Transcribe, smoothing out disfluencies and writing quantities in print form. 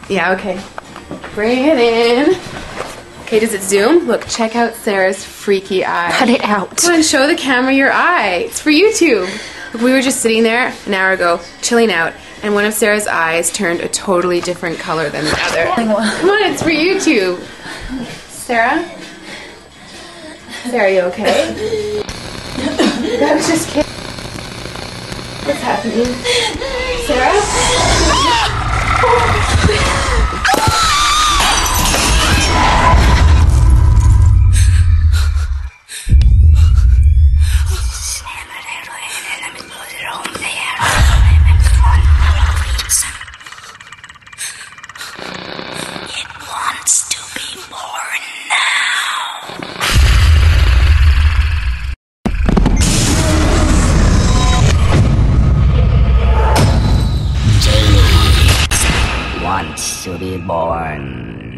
Yeah, okay. Bring it in. Okay, does it zoom? Look, check out Sarah's freaky eye. Cut it out. Come on, show the camera your eye. It's for YouTube. Look, we were just sitting there an hour ago, chilling out, and one of Sarah's eyes turned a totally different color than the other. Come on, it's for YouTube. Sarah? Sarah, you okay? That was just kidding. What's happening? Sarah? Wants to be born.